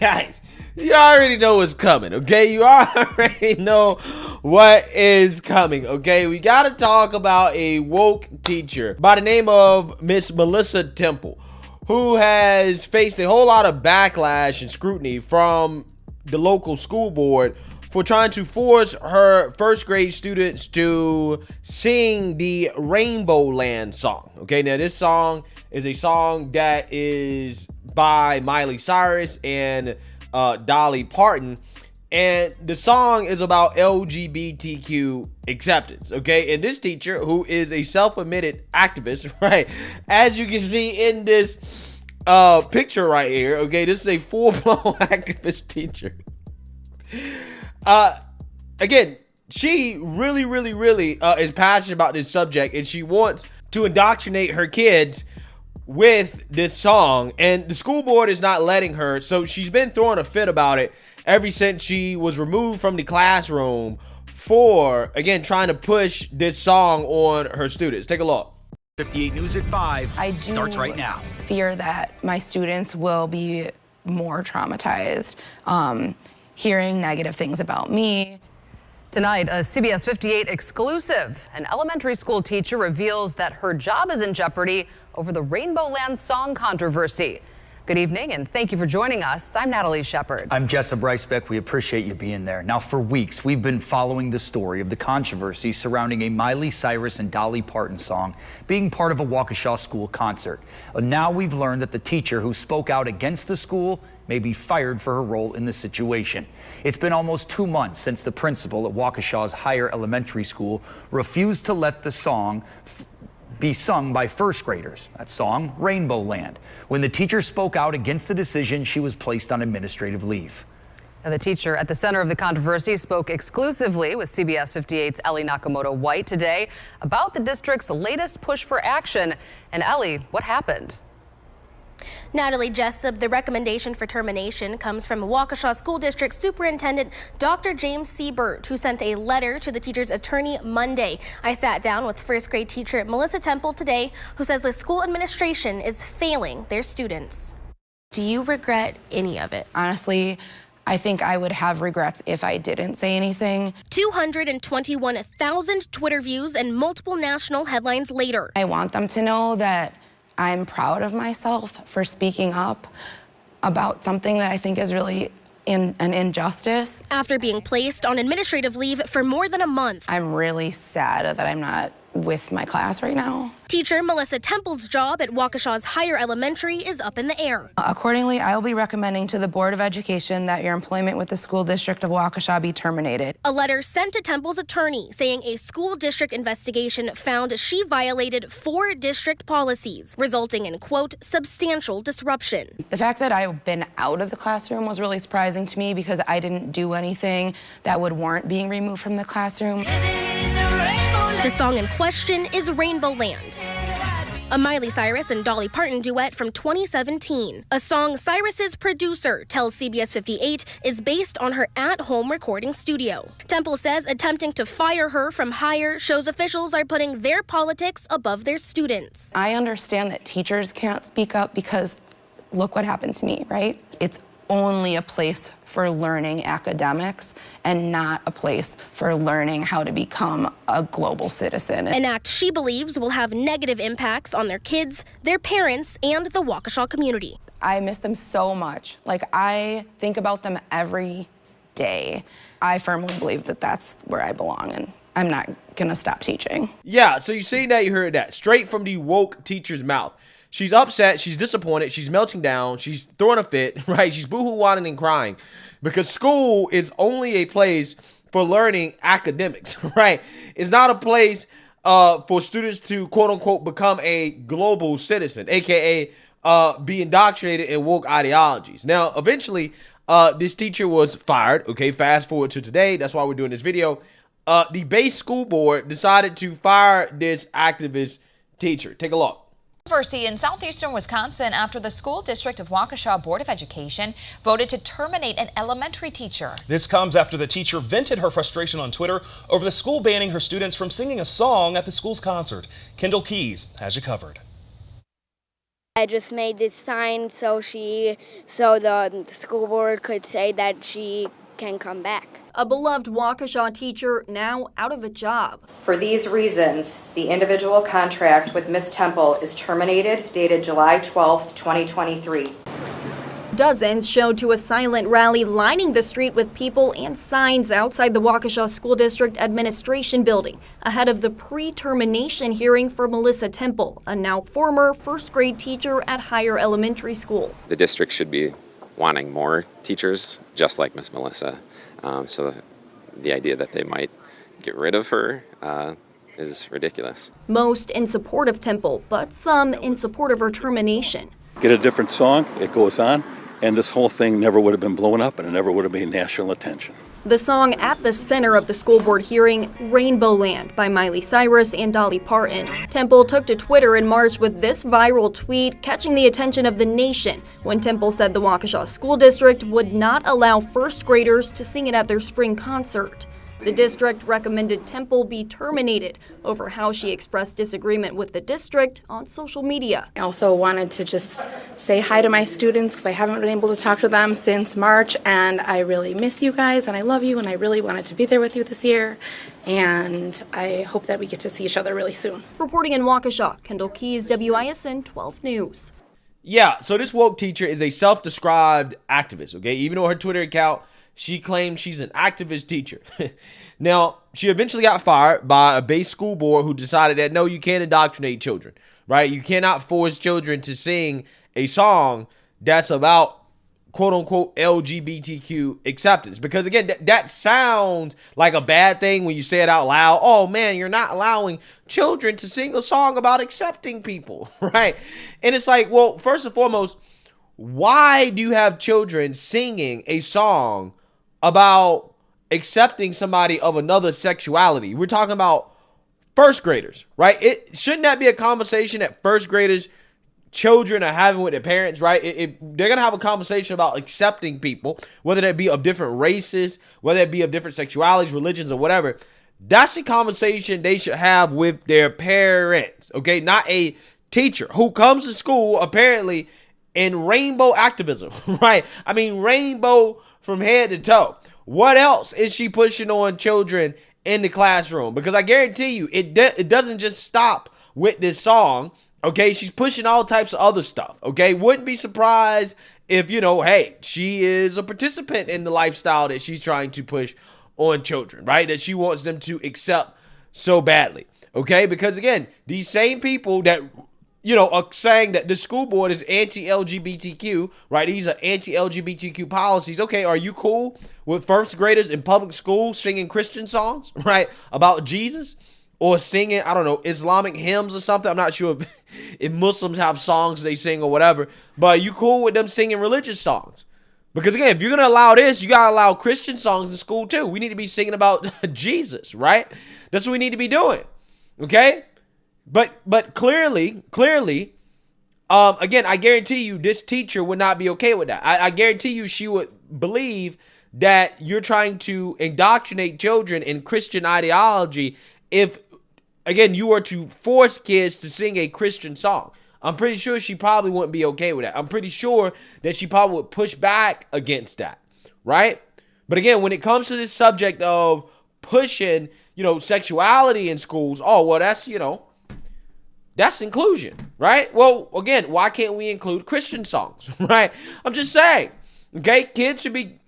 Guys, you already know what's coming, okay? You already know what is coming, okay? We got to talk about a woke teacher by the name of Miss Melissa Temple, who has faced a whole lot of backlash and scrutiny from the local school board for trying to force her first grade students to sing the Rainbowland song. Okay, now this song is a song that is by Miley, Cyrus, and Dolly, Parton. And the song is about LBGTQ acceptance, okay? And this teacher, who is a self-admitted activist, right? As you can see in this picture right here, okay? This is a full-blown activist teacher. Again, she really is passionate about this subject, and she wants to indoctrinate her kids with this song, and the school board is not letting her. So she's been throwing a fit about it ever since she was removed from the classroom for, again, trying to push this song on her students. Take a look. 58 News at 5 starts right now. Fear that my students will be more traumatized, hearing negative things about me. Tonight, a CBS 58 exclusive. An elementary school teacher reveals that her job is in jeopardy over the Rainbowland song controversy. Good evening, and thank you for joining us. I'm Natalie Shepard. I'm Jessa Brycebeck. We appreciate you being there. Now, for weeks, we've been following the story of the controversy surrounding a Miley, Cyrus, and Dolly Parton song being part of a Waukesha school concert. Now we've learned that the teacher who spoke out against the school may be fired for her role in the situation. It's been almost 2 months since the principal at Waukesha's higher elementary school refused to let the song be sung by first graders. That song, Rainbowland. When the teacher spoke out against the decision, she was placed on administrative leave. Now, the teacher at the center of the controversy spoke exclusively with CBS 58's Ellie Nakamoto-White today about the district's latest push for action. And Ellie, what happened? Natalie, Jessup, the recommendation for termination comes from Waukesha School District Superintendent Dr. James Siebert, who sent a letter to the teacher's attorney Monday. I sat down with first grade teacher Melissa Temple today, who says the school administration is failing their students. Do you regret any of it? Honestly, I think I would have regrets if I didn't say anything. 221,000 Twitter views and multiple national headlines later. I want them to know that I'm proud of myself for speaking up about something that I think is really an injustice. After being placed on administrative leave for more than a month. I'm really sad that I'm not with my class right now. Teacher Melissa Temple's job at Waukesha's higher elementary is up in the air. Accordingly, I will be recommending to the Board of Education that your employment with the school district of Waukesha be terminated. A letter sent to Temple's attorney saying a school district investigation found she violated 4 district policies, resulting in, quote, substantial disruption. The fact that I've been out of the classroom was really surprising to me because I didn't do anything that would warrant being removed from the classroom. The song in question is Rainbowland, a Miley Cyrus and Dolly Parton duet from 2017. A song Cyrus's producer tells CBS 58 is based on her at-home recording studio. Temple says attempting to fire her from higher shows officials are putting their politics above their students. I understand that teachers can't speak up because look what happened to me, right? It's only a place for learning academics and not a place for learning how to become a global citizen. An act she believes will have negative impacts on their kids, their parents, and the Waukesha community. I miss them so much. Like, I think about them every day. I firmly believe that that's where I belong, and I'm not gonna stop teaching. Yeah, so you see that, you heard that straight from the woke teacher's mouth. She's upset, she's disappointed, she's melting down, she's throwing a fit, right? She's boohoo whining and crying because school is only a place for learning academics, right? It's not a place for students to, quote unquote, become a global citizen, aka be indoctrinated in woke ideologies. Now, eventually, this teacher was fired. Okay, fast forward to today. That's why we're doing this video. The base school board decided to fire this activist teacher. Take a look. Controversy in southeastern Wisconsin after the school district of Waukesha Board of Education voted to terminate an elementary teacher. This comes after the teacher vented her frustration on Twitter over the school banning her students from singing a song at the school's concert. Kendall Keys has you covered. I just made this sign so the school board could say that she can come back. A beloved Waukesha teacher now out of a job. For these reasons, the individual contract with Ms. Temple is terminated, dated July 12, 2023. Dozens showed to a silent rally lining the street with people and signs outside the Waukesha School District Administration Building ahead of the pre-termination hearing for Melissa Temple, a now former first grade teacher at Higher Elementary School. The district should be wanting more teachers, just like Miss Melissa. So the idea that they might get rid of her is ridiculous. Most in support of Temple, but some in support of her termination. Get a different song, it goes on, and this whole thing never would have been blown up and it never would have made national attention. The song at the center of the school board hearing, Rainbowland by Miley, Cyrus, and Dolly Parton. Temple took to Twitter in March with this viral tweet, catching the attention of the nation when Temple said the Waukesha School District would not allow first graders to sing it at their spring concert. The district recommended Temple be terminated over how she expressed disagreement with the district on social media. I also wanted to just say hi to my students because I haven't been able to talk to them since March, and I really miss you guys and I love you and I really wanted to be there with you this year, and I hope that we get to see each other really soon. Reporting in Waukesha, Kendall Keys, WISN 12 News. Yeah, so this woke teacher is a self-described activist, okay? Even on her Twitter account, she claims she's an activist teacher. Now, she eventually got fired by a base school board who decided that, no, you can't indoctrinate children, right? You cannot force children to sing a song that's about, quote-unquote, LGBTQ acceptance. Because, again, that sounds like a bad thing when you say it out loud. Oh, man, you're not allowing children to sing a song about accepting people, right? And it's like, well, first and foremost, why do you have children singing a song about accepting somebody of another sexuality? We're talking about first graders, right? Shouldn't that be a conversation that first graders, children are having with their parents, right? They're going to have a conversation about accepting people, whether that be of different races, whether it be of different sexualities, religions, or whatever. That's a conversation they should have with their parents, okay? Not a teacher who comes to school apparently in rainbow activism, right? I mean, rainbow from head to toe. What else is she pushing on children in the classroom? Because I guarantee you, it doesn't just stop with this song, okay? She's pushing all types of other stuff, okay? Wouldn't be surprised if, hey, she is a participant in the lifestyle that she's trying to push on children, right? That she wants them to accept so badly, okay? Because, again, these same people that are saying that the school board is anti-LGBTQ, right? These are anti-LGBTQ policies. Okay, are you cool with first graders in public school singing Christian songs, right, about Jesus? Or singing, I don't know, Islamic hymns or something? I'm not sure if Muslims have songs they sing or whatever. But are you cool with them singing religious songs? Because, again, if you're going to allow this, you got to allow Christian songs in school, too. We need to be singing about Jesus, right? That's what we need to be doing, okay? But clearly, again, I guarantee you this teacher would not be okay with that. I guarantee you she would believe that you're trying to indoctrinate children in Christian ideology if, again, you were to force kids to sing a Christian song. I'm pretty sure she probably wouldn't be okay with that. I'm pretty sure that she probably would push back against that, right? But again, when it comes to this subject of pushing, sexuality in schools, oh, well, that's inclusion, right? Well, again, why can't we include Christian songs, right? I'm just saying, okay? Kids should be,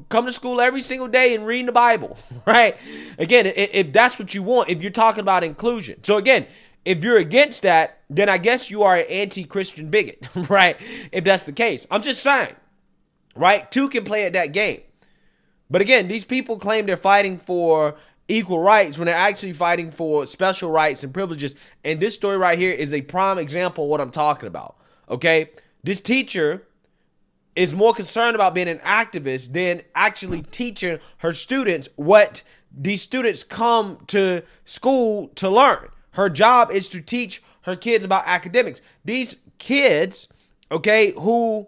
come to school every single day and reading the Bible, right? Again, if that's what you want, if you're talking about inclusion. So again, if you're against that, then I guess you are an anti-Christian bigot, right? If that's the case. I'm just saying, right? Two can play at that game. But again, these people claim they're fighting for equal rights when they're actually fighting for special rights and privileges. And this story right here is a prime example of what I'm talking about, okay? This teacher is more concerned about being an activist than actually teaching her students what these students come to school to learn. Her job is to teach her kids about academics. These kids, okay, who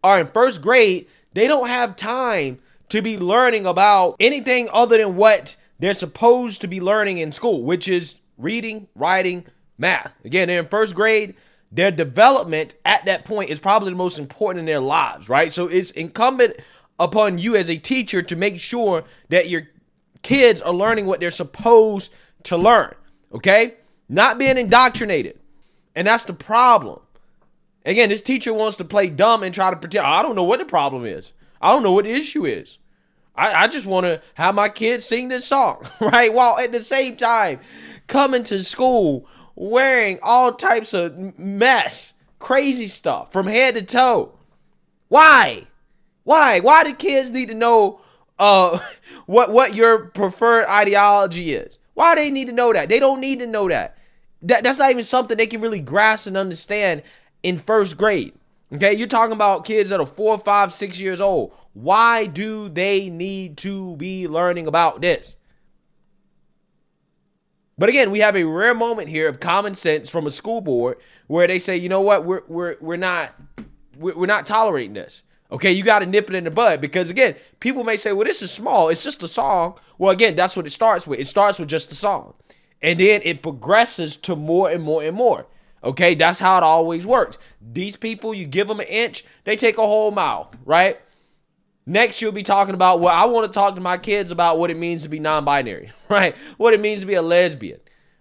are in first grade, they don't have time to be learning about anything other than what they're supposed to be learning in school, which is reading, writing, math. Again, they're in first grade. Their development at that point is probably the most important in their lives, right? So it's incumbent upon you as a teacher to make sure that your kids are learning what they're supposed to learn, okay? Not being indoctrinated. And that's the problem. Again, this teacher wants to play dumb and try to pretend. I don't know what the problem is. I don't know what the issue is. I just want to have my kids sing this song, right? While at the same time coming to school wearing all types of mess, crazy stuff from head to toe. Why? Why do kids need to know what your preferred ideology is? Why do they need to know that? They don't need to know that. That's not even something they can really grasp and understand in first grade. Okay, you're talking about kids that are 4, 5, 6 years old. Why do they need to be learning about this? But again, we have a rare moment here of common sense from a school board where they say, you know what, we're not tolerating this. Okay, you got to nip it in the bud, because again, people may say, well, this is small. It's just a song. Well, again, that's what it starts with. It starts with just a song. And then it progresses to more and more and more. Okay, that's how it always works. These people, you give them an inch, they take a whole mile, right? Next, you'll be talking about, well, I want to talk to my kids about what it means to be non-binary, right? What it means to be a lesbian.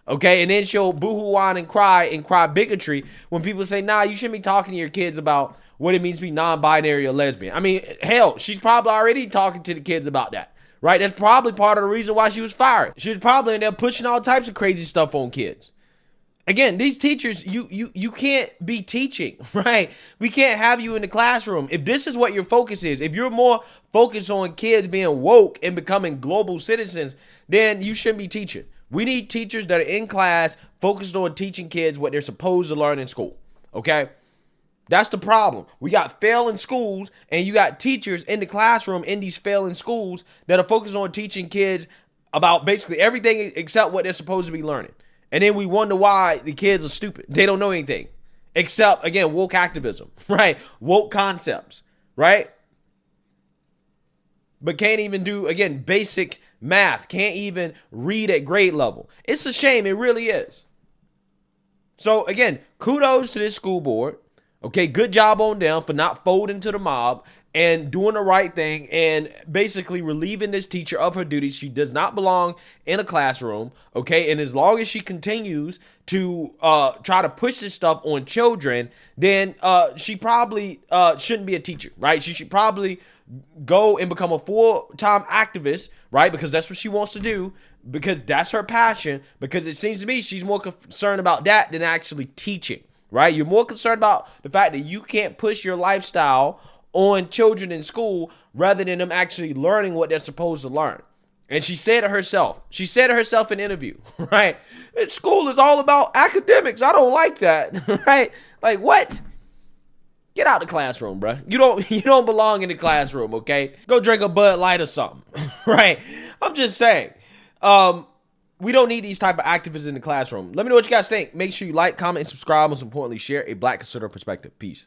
Okay, and then she'll boo-hoo whine and cry bigotry when people say, nah, you shouldn't be talking to your kids about what it means to be non-binary or lesbian. I mean, hell, she's probably already talking to the kids about that, right? That's probably part of the reason why she was fired. She was probably in there pushing all types of crazy stuff on kids. Again, these teachers, you can't be teaching, right? We can't have you in the classroom. If this is what your focus is, if you're more focused on kids being woke and becoming global citizens, then you shouldn't be teaching. We need teachers that are in class focused on teaching kids what they're supposed to learn in school, okay? That's the problem. We got failing schools, and you got teachers in the classroom in these failing schools that are focused on teaching kids about basically everything except what they're supposed to be learning. And then we wonder why the kids are stupid. They don't know anything except, again, woke activism, right? Woke concepts, right? But can't even do, again, basic math. Can't even read at grade level. It's a shame. It really is. So, again, kudos to this school board. Okay, good job on them for not folding to the mob and doing the right thing and basically relieving this teacher of her duties. She does not belong in a classroom, okay? And as long as she continues to try to push this stuff on children, then she probably shouldn't be a teacher, right? She should probably go and become a full-time activist, right? Because that's what she wants to do, because that's her passion, because it seems to me she's more concerned about that than actually teaching. Right? You're more concerned about the fact that you can't push your lifestyle on children in school rather than them actually learning what they're supposed to learn. And she said it herself. She said it herself in an interview, right? School is all about academics. I don't like that, right? Like, what? Get out the classroom, bro. You don't belong in the classroom, okay? Go drink a Bud Light or something, right? I'm just saying. We don't need these type of activists in the classroom. Let me know what you guys think. Make sure you like, comment, and subscribe. Most importantly, share a Black conservative perspective. Peace.